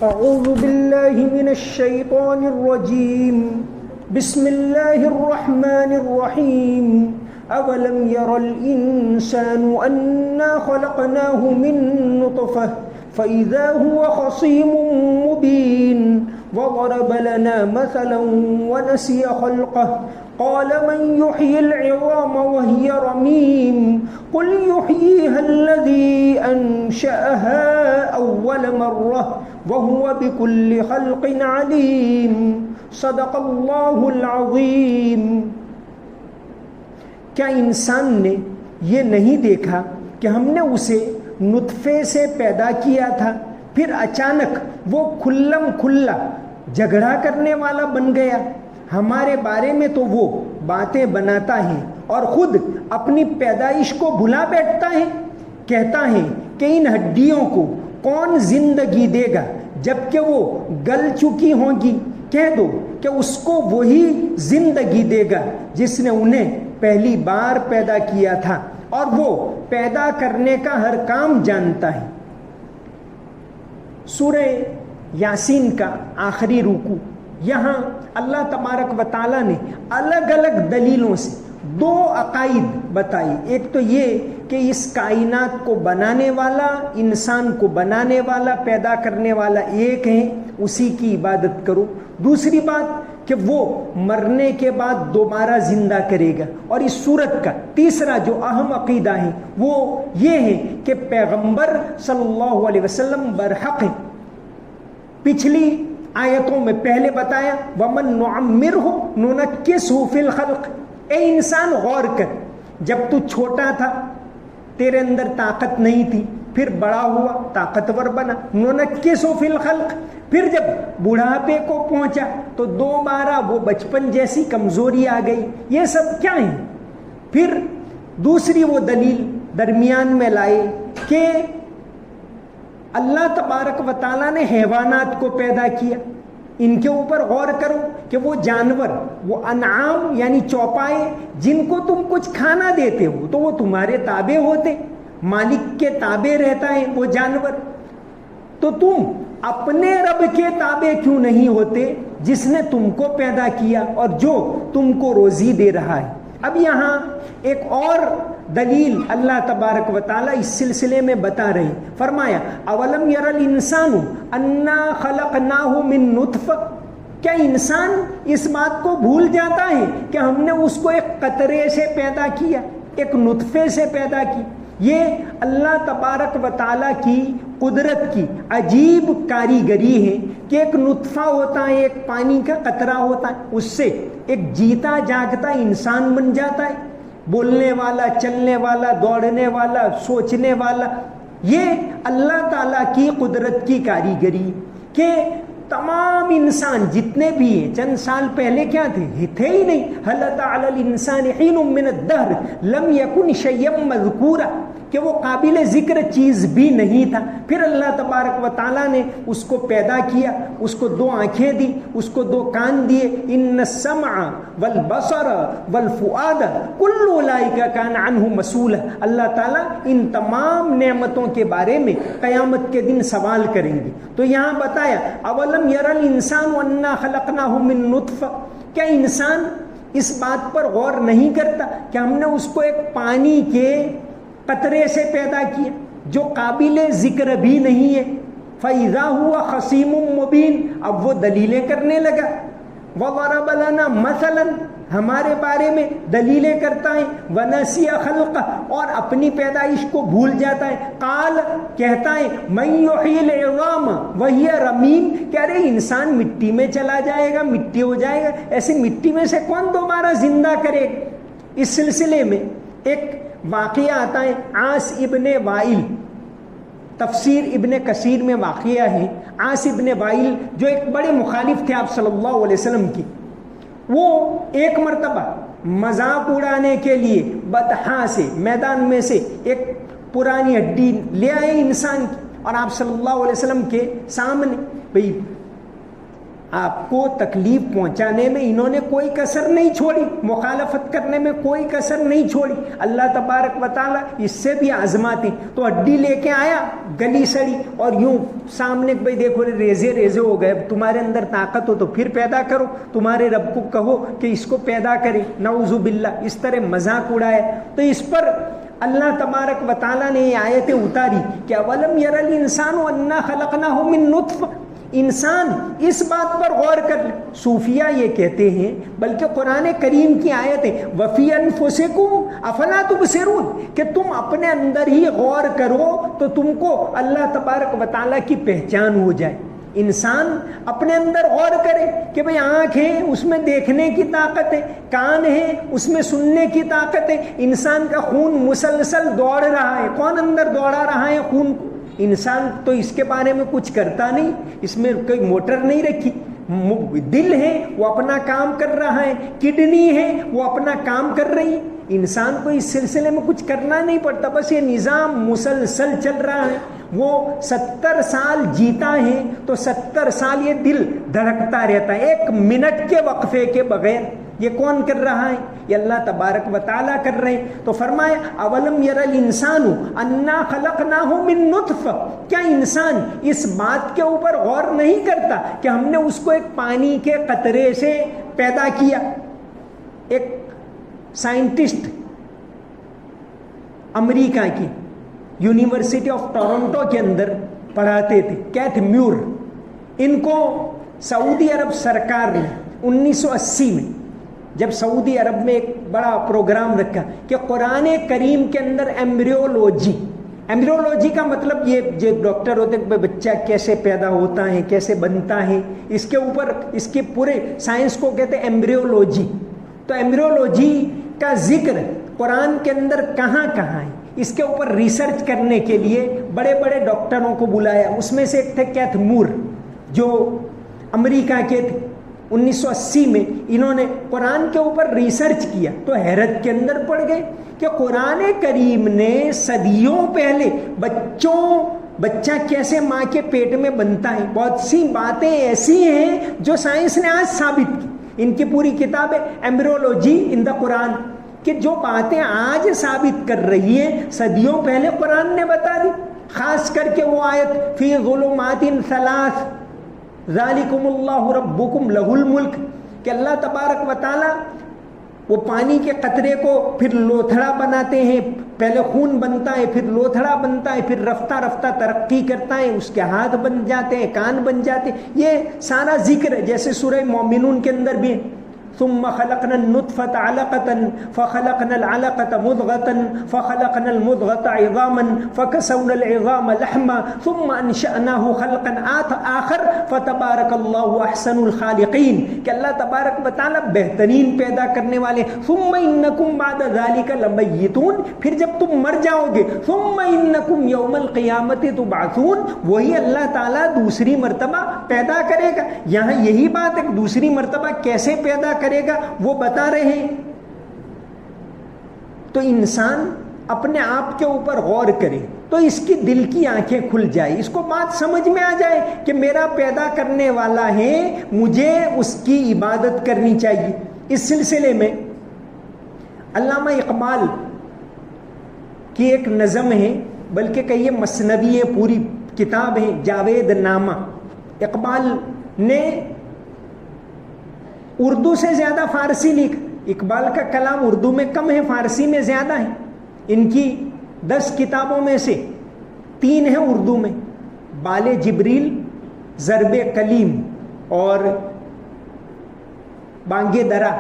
أعوذ بالله من الشيطان الرجيم بسم الله الرحمن الرحيم أولم ير الإنسان أنا خلقناه من نطفة فإذا هو خصيم مبين وضرب لنا مثلا ونسي خلقه قال من يحيي العظام وهي رميم قل يحييها الذي أنشأها أول مرة وهو بكل خلق عليم صدق اللہ العظیم۔ کیا انسان نے یہ نہیں دیکھا کہ ہم نے اسے نطفے سے پیدا کیا تھا، پھر اچانک وہ کھلم کھلا جھگڑا کرنے والا بن گیا؟ ہمارے بارے میں تو وہ باتیں بناتا ہے اور خود اپنی پیدائش کو بھلا بیٹھتا ہے۔ کہتا ہے کہ ان ہڈیوں کو کون زندگی دے گا جبکہ وہ گل چکی ہوں گی؟ کہہ دو کہ اس کو وہی زندگی دے گا جس نے انہیں پہلی بار پیدا کیا تھا، اور وہ پیدا کرنے کا ہر کام جانتا ہے۔ سورہ یاسین کا آخری رکوع، یہاں اللہ تبارک و تعالیٰ نے الگ الگ دلیلوں سے دو عقائد بتائی۔ ایک تو یہ کہ اس کائنات کو بنانے والا، انسان کو بنانے والا، پیدا کرنے والا ایک ہے، اسی کی عبادت کرو۔ دوسری بات کہ وہ مرنے کے بعد دوبارہ زندہ کرے گا۔ اور اس سورت کا تیسرا جو اہم عقیدہ ہے وہ یہ ہے کہ پیغمبر صلی اللہ علیہ وسلم برحق ہیں۔ پچھلی آیتوں میں پہلے بتایا وَمَن نُعَمِّرْهُ نُنَكِّسْهُ فِي الْخَلْقِ، اے انسان غور کر، جب تو چھوٹا تھا تیرے اندر طاقت نہیں تھی، پھر بڑا ہوا طاقتور بنا، نُنَكِّسْهُ فِي الْخَلْقِ، پھر جب بڑھاپے کو پہنچا تو دوبارہ وہ بچپن جیسی کمزوری آ گئی۔ یہ سب کیا ہیں؟ پھر دوسری وہ دلیل درمیان میں لائے کہ اللہ تبارک و تعالیٰ نے حیوانات کو پیدا کیا۔ ان کے اوپر غور کرو کہ وہ جانور، وہ انعام یعنی چوپائے جن کو تم کچھ کھانا دیتے ہو تو وہ تمہارے تابع ہوتے، مالک کے تابع رہتا ہے وہ جانور، تو تم اپنے رب کے تابع کیوں نہیں ہوتے جس نے تم کو پیدا کیا اور جو تم کو روزی دے رہا ہے؟ اب یہاں ایک اور دلیل اللہ تبارک و تعالیٰ اس سلسلے میں بتا رہے ہیں۔ فرمایا اولم یر الانسان انا خلقناہ من نطفہ، کیا انسان اس بات کو بھول جاتا ہے کہ ہم نے اس کو ایک قطرے سے پیدا کیا، ایک نطفے سے پیدا کی؟ یہ اللہ تبارک و تعالیٰ کی قدرت کی عجیب کاریگری ہے کہ ایک نطفہ ہوتا ہے، ایک پانی کا قطرہ ہوتا ہے، اس سے ایک جیتا جاگتا انسان بن جاتا ہے، بولنے والا، چلنے والا، دوڑنے والا، سوچنے والا۔ یہ اللہ تعالیٰ کی قدرت کی کاریگری کہ تمام انسان جتنے بھی ہیں چند سال پہلے کیا تھے ہی نہیں۔ هل أتى على الإنسان حين من الدهر لم يكن شيئا مذكورا، کہ وہ قابل ذکر چیز بھی نہیں تھا۔ پھر اللہ تبارک و تعالیٰ نے اس کو پیدا کیا، اس کو دو آنکھیں دی، اس کو دو کان دیے۔ ان السمع والبصر والفؤاد کل اولئک کان عنہ مسئولا، اللہ تعالیٰ ان تمام نعمتوں کے بارے میں قیامت کے دن سوال کریں گے۔ تو یہاں بتایا اولم یر الانسان انا خلقناہ من نطفہ، کیا انسان اس بات پر غور نہیں کرتا کہ ہم نے اس کو ایک پانی کے قطرے سے پیدا کیا جو قابل ذکر بھی نہیں ہے؟ فَإِذَا هُوَ خَصِيمٌ مُبِينٌ، اب وہ دلیلیں کرنے لگا۔ وَضَرَبَ لَنَا مَثَلًا، ہمارے بارے میں دلیلیں کرتا ہے۔ وَنَسِيَ خَلْقَهُ، اور اپنی پیدائش کو بھول جاتا ہے۔ قال، کہتا ہے مَن يُحْيِي الْعِظَامَ وَهِيَ رَمِيمٌ، کہ ارے انسان مٹی میں چلا جائے گا، مٹی ہو جائے گا، ایسی مٹی میں سے کون دوبارہ زندہ کرے؟ اس سلسلے میں ایک واقعہ آتا ہے عاص ابن وائل، تفسیر ابن کثیر میں واقعہ ہے۔ عاص ابن وائل جو ایک بڑے مخالف تھے آپ صلی اللہ علیہ وسلم کی، وہ ایک مرتبہ مذاق اڑانے کے لیے بطحا سے، میدان میں سے ایک پرانی ہڈی لے آئے انسان کی، اور آپ صلی اللہ علیہ وسلم کے سامنے، بھئی آپ کو تکلیف پہنچانے میں انہوں نے کوئی کسر نہیں چھوڑی، مخالفت کرنے میں کوئی کسر نہیں چھوڑی۔ اللہ تبارک و تعالیٰ اس سے بھی آزماتے، تو ہڈی لے کے آیا گلی سڑی اور یوں سامنے بھائی دیکھو ریزے ریزے ہو گئے، تمہارے اندر طاقت ہو تو پھر پیدا کرو، تمہارے رب کو کہو کہ اس کو پیدا کرے، نعوذ باللہ، اس طرح مذاق اڑایا۔ تو اس پر اللہ تبارک و تعالیٰ نے یہ آیتیں اتاری کہ اولم یر الانسان انا خلقناہ من نطفہ، انسان اس بات پر غور کر لے۔ صوفیہ یہ کہتے ہیں، بلکہ قرآن کریم کی آیت ہے وفی انفسکم افلا تبصرون، کہ تم اپنے اندر ہی غور کرو تو تم کو اللہ تبارک و تعالیٰ کی پہچان ہو جائے۔ انسان اپنے اندر غور کرے کہ بھئی آنکھ ہے، اس میں دیکھنے کی طاقت ہے، کان ہے، اس میں سننے کی طاقت ہے، انسان کا خون مسلسل دوڑ رہا ہے، کون اندر دوڑا رہا ہے خون کو؟ انسان تو اس کے بارے میں کچھ کرتا نہیں، اس میں کوئی موٹر نہیں رکھی۔ دل ہے وہ اپنا کام کر رہا ہے، کڈنی ہے وہ اپنا کام کر رہی ہے، انسان کو اس سلسلے میں کچھ کرنا نہیں پڑتا، بس یہ نظام مسلسل چل رہا ہے۔ وہ 70 سال جیتا ہے تو 70 سال یہ دل دھڑکتا رہتا ہے، 1 منٹ کے وقفے کے بغیر۔ یہ کون کر رہا ہے؟ یہ اللہ تبارک و تعالیٰ کر رہے ہیں۔ تو فرمایا اولم یر الانسان انا خلقناہ من نطفہ، کیا انسان اس بات کے اوپر غور نہیں کرتا کہ ہم نے اس کو ایک پانی کے قطرے سے پیدا کیا؟ ایک سائنٹسٹ امریکہ کی یونیورسٹی آف ٹورنٹو کے اندر پڑھاتے تھے، کیتھ میور، ان کو سعودی عرب سرکار نے 1980 میں جب سعودی عرب میں ایک بڑا پروگرام رکھا کہ قرآن کریم کے اندر ایمبریولوجی کا مطلب یہ جو ڈاکٹر ہوتے ہیں بچہ کیسے پیدا ہوتا ہے، کیسے بنتا ہے، اس کے اوپر اس کے پورے سائنس کو کہتے ہیں ایمبریولوجی۔ تو ایمبریولوجی کا ذکر قرآن کے اندر کہاں کہاں ہے، اس کے اوپر ریسرچ کرنے کے لیے بڑے بڑے ڈاکٹروں کو بلایا۔ اس میں سے ایک تھے کیتھ مور جو امریکہ کے تھے۔ 1980 میں انہوں نے قرآن کے اوپر ریسرچ کیا تو حیرت کے اندر پڑ گئے کہ قرآن کریم نے صدیوں پہلے بچہ کیسے ماں کے پیٹ میں بنتا ہے، بہت سی باتیں ایسی ہیں جو سائنس نے آج ثابت کی۔ ان کی پوری کتاب ہے ایمبریولوجی ان دا قرآن، کہ جو باتیں آج ثابت کر رہی ہیں صدیوں پہلے قرآن نے بتا دی۔ خاص کر کے وہ آیت فی ظلمات ثلاث ذالکم اللہ ربکم لہ الملک، کہ اللہ تبارک و تعالی وہ پانی کے قطرے کو پھر لوتھڑا بناتے ہیں، پہلے خون بنتا ہے، پھر لوتھڑا بنتا ہے، پھر رفتہ رفتہ ترقی کرتا ہے، اس کے ہاتھ بن جاتے ہیں، کان بن جاتے ہیں، یہ سارا ذکر ہے۔ جیسے سورہ مومنون کے اندر بھی ثم خلقنا النطفة علقة فخلقنا العلقة مضغة فخلقنا المضغة عظاما فكسونا العظام لحما ثم انشأناه خلقا آخر فتبارك الله احسن الخالقين، کہ اللہ تبارک و تعالی بہترین پیدا کرنے والے۔ ثم انکم بعد ذلك لمیتون، پھر جب تم مر جاؤ گے، ثم انکم یوم القیامت تبعثون، وہی اللہ تعالیٰ دوسری مرتبہ پیدا کرے گا۔ یہاں یہی بات ہے، دوسری مرتبہ کیسے پیدا کرے گا وہ بتا رہے ہیں۔ تو انسان اپنے آپ کے اوپر غور کرے تو اس کی دل کی آنکھیں کھل جائے، اس کو بات سمجھ میں آ جائے کہ میرا پیدا کرنے والا ہے، مجھے اس کی عبادت کرنی چاہیے۔ اس سلسلے میں علامہ اقبال کی ایک نظم ہے، بلکہ کہیے مثنوی ہے، پوری کتاب ہے جاوید نامہ۔ اقبال نے اردو سے زیادہ فارسی لکھا، اقبال کا کلام اردو میں کم ہے، فارسی میں زیادہ ہے۔ ان کی 10 کتابوں میں سے 3 ہیں اردو میں، بال جبریل، ضرب کلیم اور بانگ درا،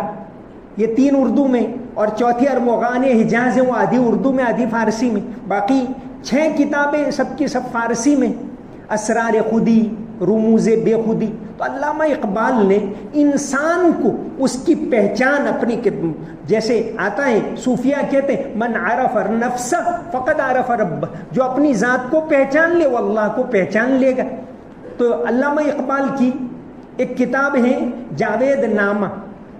یہ 3 اردو میں، اور چوتھی ارمغان حجاز ہے، وہ آدھی اردو میں آدھی فارسی میں۔ باقی 6 کتابیں سب کی سب فارسی میں، اسرار خودی، رموز بے خودی۔ تو علامہ اقبال نے انسان کو اس کی پہچان اپنی، جیسے آتا ہے صوفیہ کہتے ہیں من عرف نفسہ فقد عرف رب، جو اپنی ذات کو پہچان لے وہ اللہ کو پہچان لے گا۔ تو علامہ اقبال کی ایک کتاب ہے جاوید نامہ،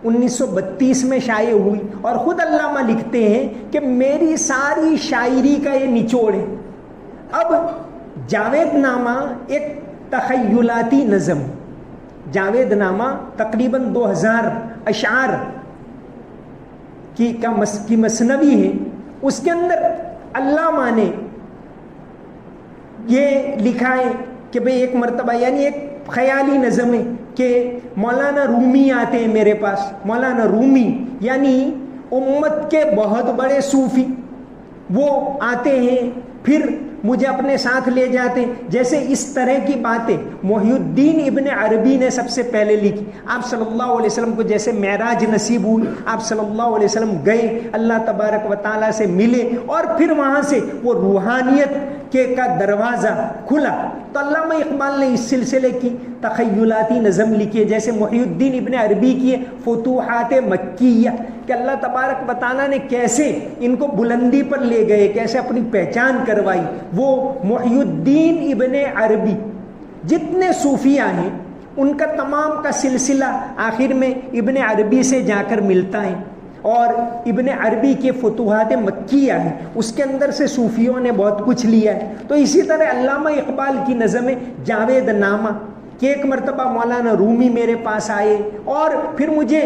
1932 میں شائع ہوئی، اور خود علامہ لکھتے ہیں کہ میری ساری شاعری کا یہ نچوڑ ہے۔ اب جاوید نامہ ایک تخیلاتی نظم، جاوید نامہ تقریباً 2000 اشعار کی مثنوی ہے. اس کے اندر علامہ نے یہ لکھا ہے کہ بھئی ایک مرتبہ، یعنی ایک خیالی نظم ہے کہ مولانا رومی آتے ہیں میرے پاس. مولانا رومی یعنی امت کے بہت بڑے صوفی، وہ آتے ہیں پھر مجھے اپنے ساتھ لے جاتے ہیں. جیسے اس طرح کی باتیں محی الدین ابن عربی نے سب سے پہلے لکھی. آپ صلی اللہ علیہ وسلم کو جیسے معراج نصیب ہوئی، آپ صلی اللہ علیہ وسلم گئے، اللہ تبارک و تعالیٰ سے ملے، اور پھر وہاں سے وہ روحانیت کا دروازہ کھلا. تو علامہ اقبال نے اس سلسلے کی تخیلاتی نظم لکھی ہے، جیسے محی الدین ابن عربی کی فتوحات مکیہ، کہ اللہ تبارک و تعالیٰ نے کیسے ان کو بلندی پر لے گئے، کیسے اپنی پہچان کروائی. وہ محی الدین ابن عربی، جتنے صوفیہ ہیں ان کا تمام کا سلسلہ آخر میں ابن عربی سے جا کر ملتا ہے، اور ابن عربی کے فتوحات مکیہ ہے، اس کے اندر سے صوفیوں نے بہت کچھ لیا ہے. تو اسی طرح علامہ اقبال کی نظم جاوید نامہ کہ ایک مرتبہ مولانا رومی میرے پاس آئے اور پھر مجھے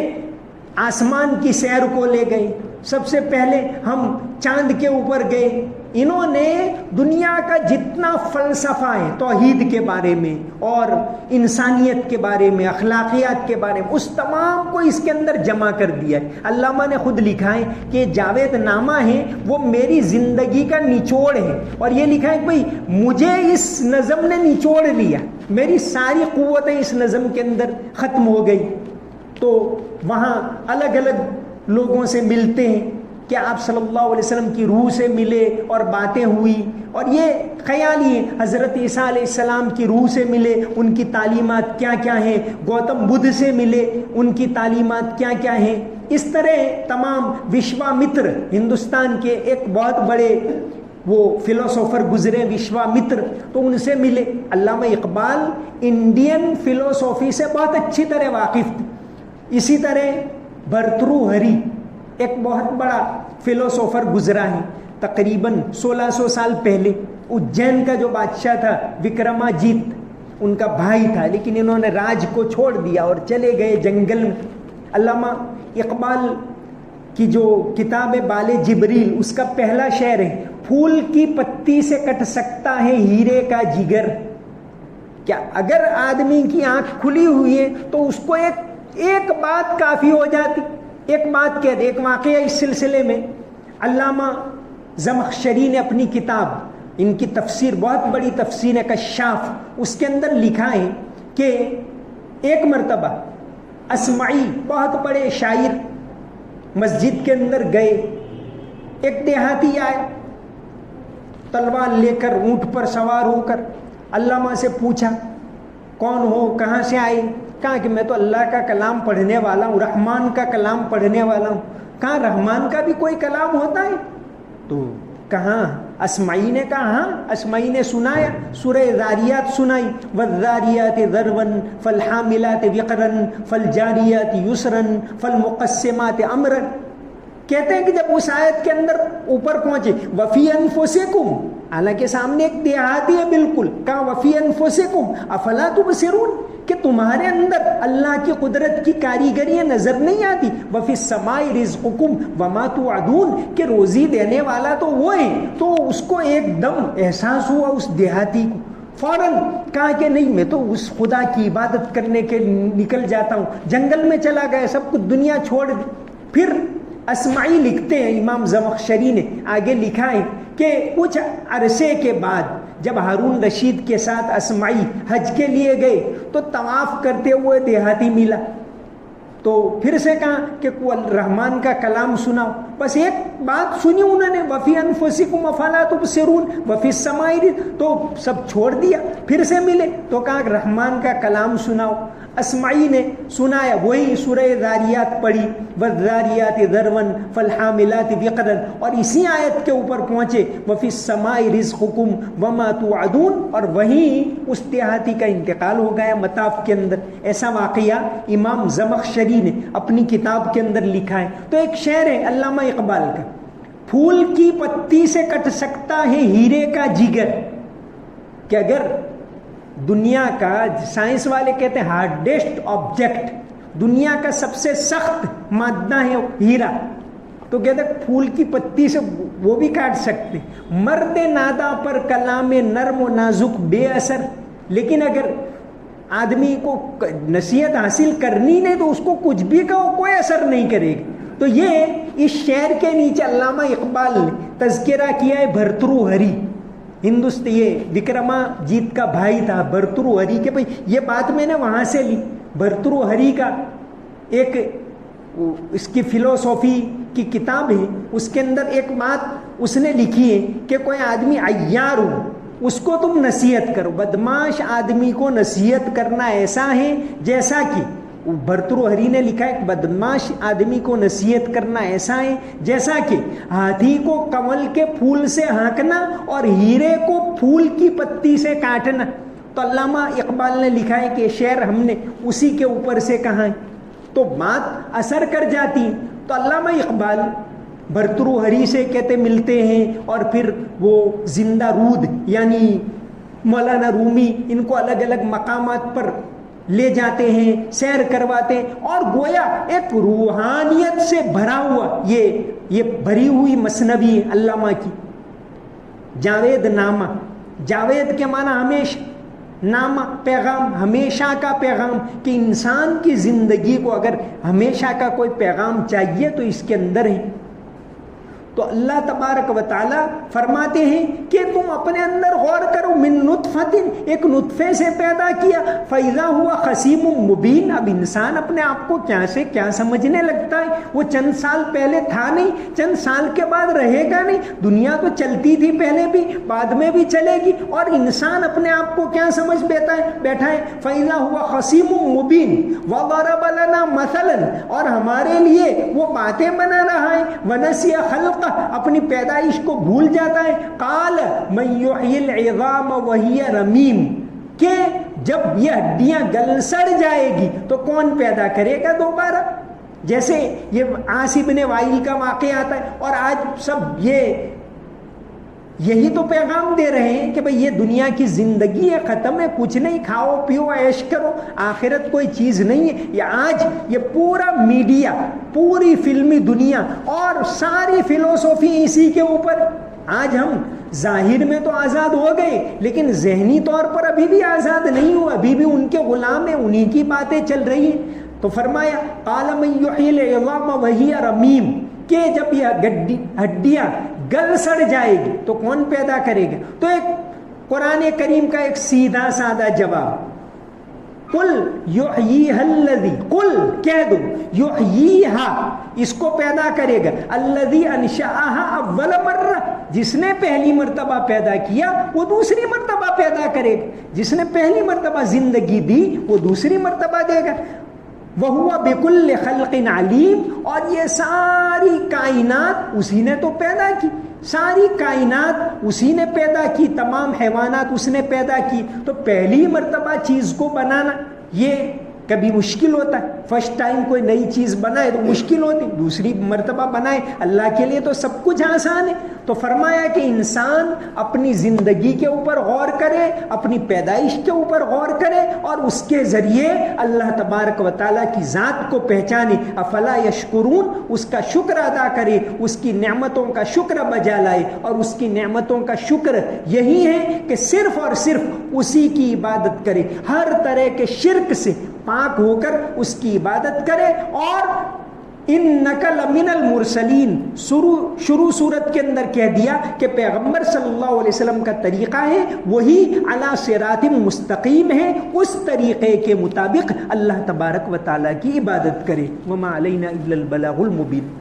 آسمان کی سیر کو لے گئے. سب سے پہلے ہم چاند کے اوپر گئے. انہوں نے دنیا کا جتنا فلسفہ ہے توحید کے بارے میں اور انسانیت کے بارے میں، اخلاقیات کے بارے میں، اس تمام کو اس کے اندر جمع کر دیا ہے. علامہ نے خود لکھا ہے کہ جاوید نامہ ہے وہ میری زندگی کا نچوڑ ہے، اور یہ لکھا ہے کہ بھئی مجھے اس نظم نے نچوڑ لیا، میری ساری قوتیں اس نظم کے اندر ختم ہو گئی. تو وہاں الگ الگ لوگوں سے ملتے ہیں کہ آپ صلی اللہ علیہ وسلم کی روح سے ملے اور باتیں ہوئی، اور یہ خیالی ہے. حضرت عیسیٰ علیہ السلام کی روح سے ملے، ان کی تعلیمات کیا کیا ہیں. گوتم بدھ سے ملے، ان کی تعلیمات کیا کیا ہیں. اس طرح تمام وشوامتر، ہندوستان کے ایک بہت بڑے وہ فلسفر گزرے وشوامتر، تو ان سے ملے. علامہ اقبال انڈین فلسفی سے بہت اچھی طرح واقف تھے. اسی طرح بھرتروہری ایک بہت بڑا فلسفر گزرا ہے، تقریباً 1600 سال پہلے. اجین کا جو بادشاہ تھا وکرماجیت، ان کا بھائی تھا، لیکن انہوں نے راج کو چھوڑ دیا اور چلے گئے جنگل میں. علامہ اقبال کی جو کتاب بال جبریل، اس کا پہلا شعر ہے، پھول کی پتی سے کٹ سکتا ہے ہیرے کا جگر. کیا اگر آدمی کی آنکھ کھلی ہوئی ہے تو اس کو ایک بات کافی ہو جاتی. ایک بات کہہ دے. ایک واقعہ اس سلسلے میں علامہ زمخشری نے اپنی کتاب، ان کی تفسیر بہت بڑی تفسیر ہے کشاف، اس کے اندر لکھا ہے کہ ایک مرتبہ اسمعی بہت بڑے شاعر مسجد کے اندر گئے. ایک دیہاتی آئے تلوار لے کر، اونٹ پر سوار ہو کر. علامہ سے پوچھا کون ہو، کہاں سے آئے؟ کہا کہ میں تو اللہ کا کلام پڑھنے والا ہوں، رحمان کا کلام پڑھنے والا ہوں. کہا رحمان کا بھی کوئی کلام ہوتا ہے؟ تو کہاں؟ اسمعی نے کہا ہاں. اسمعی نے سنایا، سورہ ذاریات سنائی، والذاریات ذروا فالحاملات وقرا فالجاریات یسرا فالمقسمات امرا. کہتے ہیں کہ جب اس آیت کے اندر اوپر پہنچے وفی انفسکم، حالانکہ سامنے ایک دیہاتی ہے بالکل، کہا وفی انفسکم افلا تبصرون، کہ تمہارے اندر اللہ کی قدرت کی کاریگریاں نظر نہیں آتی. وفی السماء رزقکم وما توعدون، کہ روزی دینے والا تو وہ ہے. تو اس کو ایک دم احساس ہوا اس دیہاتی کو، فوراً کہا کہ نہیں میں تو اس خدا کی عبادت کرنے کے نکل جاتا ہوں. جنگل میں چلا گیا، سب کچھ دنیا چھوڑ دی. پھر اسمعی لکھتے ہیں، امام زمخشری نے آگے لکھا ہے کہ کچھ عرصے کے بعد جب ہارون رشید کے ساتھ اسمعی حج کے لیے گئے تو طواف کرتے ہوئے دیہاتی ملا. تو پھر سے کہا کہ رحمان کا کلام سناؤ. بس ایک بات سنی انہوں نے، وفی انفسکم افلا تبصرون وفی السماء، تو سب چھوڑ دیا. پھر سے ملے تو کہا کہ رحمان کا کلام سناؤ. اسمعی نے سنایا، وہی سورہ ذاریات پڑھی، والذاریات ذروا فالحاملات وقرا، اور اسی آیت کے اوپر پہنچے وفی السماء رزقکم وما توعدون، اور وہیں اس دیہاتی کا انتقال ہو گیا مطاف کے اندر. ایسا واقعہ امام زمخشری نے اپنی کتاب کے اندر لکھا ہے. تو ایک شعر ہے علامہ اقبال کا، پھول کی پتی سے کٹ سکتا ہے ہیرے کا جگر، کہ اگر دنیا کا، سائنس والے کہتے ہیں ہارڈیسٹ آبجیکٹ، دنیا کا سب سے سخت مادہ ہے ہیرا، تو کہتے ہیں پھول کی پتی سے وہ بھی کاٹ سکتے. مرد نادا پر کلام نرم و نازک بے اثر. لیکن اگر آدمی کو نصیحت حاصل کرنی نہیں تو اس کو کچھ بھی کہو کوئی اثر نہیں کرے گا. تو یہ اس شعر کے نیچے علامہ اقبال نے تذکرہ کیا ہے بھرترو ہری. ہندوستان، یہ وکرما جیت کا بھائی تھا بھرترو ہری کے. بھائی یہ بات میں نے وہاں سے لی. بھرترو ہری کا ایک اس کی فلسفی کی کتاب ہے، اس کے اندر ایک بات اس نے لکھی ہے کہ کوئی آدمی عیار ہو اس کو تم نصیحت کرو. بدماش آدمی کو نصیحت کرنا ایسا ہے جیسا کہ بھرترو ہری نے لکھا ہے، بدماش آدمی کو نصیحت کرنا ایسا ہے جیسا کہ ہاتھی کو کمل کے پھول سے ہانکنا اور ہیرے کو پھول کی پتی سے کاٹنا. تو علامہ اقبال نے لکھا ہے کہ شعر ہم نے اسی کے اوپر سے کہا ہے، تو بات اثر کر جاتی. تو علامہ اقبال بھرترو ہری سے کہتے ملتے ہیں اور پھر وہ زندہ رود یعنی مولانا رومی ان کو الگ الگ مقامات پر لے جاتے ہیں، سیر کرواتے ہیں، اور گویا ایک روحانیت سے بھرا ہوا یہ بھری ہوئی مثنوی علامہ کی. جاوید نامہ، جاوید کے معنی ہمیشہ، نامہ پیغام، ہمیشہ کا پیغام، کہ انسان کی زندگی کو اگر ہمیشہ کا کوئی پیغام چاہیے تو اس کے اندر ہے. تو اللہ تبارک و تعالیٰ فرماتے ہیں کہ تم اپنے اندر غور کرو. من نطفۃ، ایک نطفے سے پیدا کیا، فَإِذَا هُوَ خَصِيمٌ مُبِينٌ. اب انسان اپنے آپ کو کیا سے کیا سمجھنے لگتا ہے. وہ چند سال پہلے تھا نہیں، چند سال کے بعد رہے گا نہیں. دنیا تو چلتی تھی پہلے بھی، بعد میں بھی چلے گی، اور انسان اپنے آپ کو کیا سمجھ بیٹھا ہے. فَإِذَا هُوَ خَصِيمٌ مُبِينٌ وَضَرَبَ لَنَا مَثَلًا، اور ہمارے لیے وہ باتیں بنا رہا ہے. وَنَسِيَ خَلْقَهُ، اپنی پیدائش کو بھول جاتا ہے. قال من یحیی العظام وہی رمیم، کہ جب یہ ہڈیاں گل سڑ جائے گی تو کون پیدا کرے گا دوبارہ. جیسے یہ عاص بن وائل کا واقعہ آتا ہے، اور آج سب یہی تو پیغام دے رہے ہیں کہ بھئی یہ دنیا کی زندگی ہے، ختم ہے، کچھ نہیں، کھاؤ پیو عیش کرو، آخرت کوئی چیز نہیں ہے. یہ آج یہ پورا میڈیا، پوری فلمی دنیا اور ساری فلسفی اسی کے اوپر. آج ہم ظاہر میں تو آزاد ہو گئے لیکن ذہنی طور پر ابھی بھی آزاد نہیں ہو، ابھی بھی ان کے غلام ہیں، انہی کی باتیں چل رہی ہیں. تو فرمایا قال من یحیی العظام وہی رمیم، کہ جب یہ ہڈیاں گل سڑ جائے گی تو کون پیدا کرے گا. تو ایک قرآن کریم کا ایک سیدھا سادہ جواب، قل یحییھا الذی، قل کہہ دو، یحییھا، اس کو پیدا کرے گا، الذی انشأھا اول مرہ، جس نے پہلی مرتبہ پیدا کیا وہ دوسری مرتبہ پیدا کرے گا. جس نے پہلی مرتبہ زندگی دی وہ دوسری مرتبہ دے گا. وَهُوَ بِكُلِّ خَلْقٍ عَلِيمٌ، اور یہ ساری کائنات اسی نے تو پیدا کی، ساری کائنات اسی نے پیدا کی، تمام حیوانات اس نے پیدا کی. تو پہلی مرتبہ چیز کو بنانا یہ کبھی مشکل ہوتا ہے. فرسٹ ٹائم کوئی نئی چیز بنائے تو مشکل ہوتی، دوسری مرتبہ بنائے اللہ کے لیے تو سب کچھ آسان ہے. تو فرمایا کہ انسان اپنی زندگی کے اوپر غور کرے، اپنی پیدائش کے اوپر غور کرے، اور اس کے ذریعے اللہ تبارک و تعالیٰ کی ذات کو پہچانے. افلا یشکرون، اس کا شکر ادا کرے، اس کی نعمتوں کا شکر بجا لائے. اور اس کی نعمتوں کا شکر یہی ہے کہ صرف اور صرف اسی کی عبادت کرے، ہر طرح کے شرک سے پاک ہو کر اس کی عبادت کرے. اور انک لمن المرسلین، شروع صورت کے اندر کہہ دیا کہ پیغمبر صلی اللہ علیہ وسلم کا طریقہ ہے وہی علی صراط مستقیم ہے، اس طریقے کے مطابق اللہ تبارک و تعالیٰ کی عبادت کرے. وما علینا الا البلاغ المبین.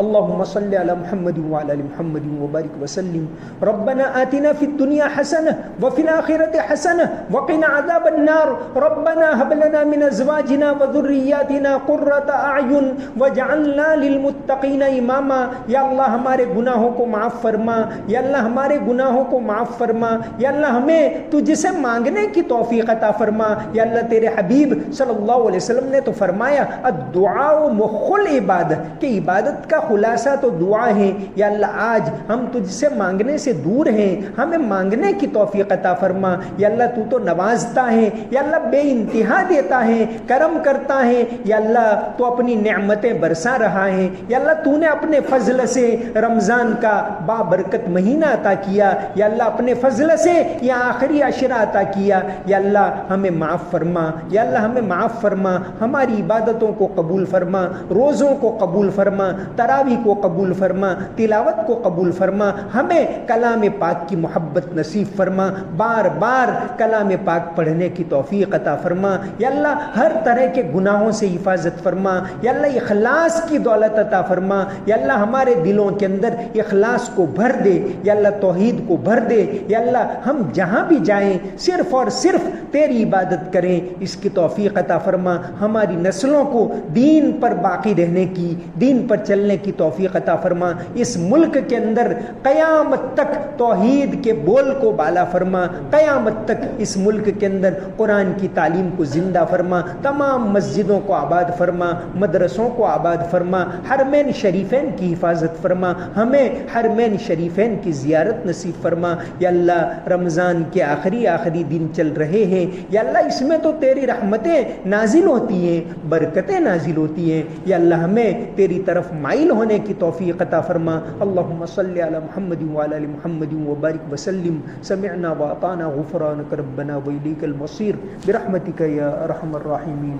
اللهم صل على محمد وعلى ال محمد وبارك وسلم. ربنا آتنا في الدنيا حسنة وفي الآخرة حسنة وقنا عذاب النار. ربنا هب لنا من أزواجنا وذرياتنا قرة أعين واجعلنا للمتقين إماما. یا اللہ ہمارے گناہوں کو معاف فرما، یا اللہ ہمارے گناہوں کو معاف فرما، یا اللہ ہمیں تجھ سے مانگنے کی توفیق عطا فرما. یا اللہ تیرے حبیب صلی اللہ علیہ وسلم نے تو فرمایا الدعاء مخ العبادہ، کہ عبادت کا خلاصہ تو دعا ہے یا اللہ آج ہم تجھ سے مانگنے سے دور ہیں، ہمیں مانگنے کی توفیق عطا فرما یا اللہ، تو نوازتا ہے یا اللہ، بے انتہا دیتا ہے، کرم کرتا ہے یا اللہ، تو اپنی نعمتیں برسا رہا ہے یا اللہ، تو نے اپنے فضل سے رمضان کا بابرکت مہینہ عطا کیا یا اللہ، اپنے فضل سے یہ آخری عشرہ عطا کیا یا اللہ، ہمیں معاف فرما یا اللہ، ہمیں معاف فرما، ہماری عبادتوں کو قبول فرما، روزوں کو قبول فرما، تراویح کو قبول فرما، تلاوت کو قبول فرما، ہمیں کلام پاک کی محبت نصیب فرما، بار بار کلام پاک پڑھنے کی توفیق عطا فرما یا اللہ، ہر طرح کے گناہوں سے حفاظت فرما یا اللہ، اخلاص کی دولت عطا فرما یا اللہ، ہمارے دلوں کے اندر اخلاص کو بھر دے یا اللہ، توحید کو بھر دے یا اللہ، ہم جہاں بھی جائیں صرف اور صرف تیری عبادت کریں، اس کی توفیق عطا فرما، ہماری نسلوں کو دین پر باقی رہنے کی، دین پر چلنے کی توفیق عطا فرما، اس ملک کے اندر قیامت تک توحید کے بول کو بالا فرما، قیامت تک اس ملک کے اندر قرآن کی تعلیم کو زندہ فرما، تمام مسجدوں کو آباد فرما، مدرسوں کو آباد فرما، حرمین شریفین کی حفاظت فرما، ہمیں حرمین شریفین کی زیارت نصیب فرما یا اللہ، رمضان کے آخری دن چل رہے ہیں یا اللہ، اس میں تو تیری رحمتیں نازل ہوتی ہیں، برکتیں نازل ہوتی ہیں یا اللہ، ہمیں تیری طرف مائل ہونے کی توفیق عطا فرما۔ اللہم صلی علی محمد وعلی آل محمد وبارک وسلم۔ سمعنا واطعنا غفرانک ربنا والیک المصیر برحمتک یا ارحم الراحمین۔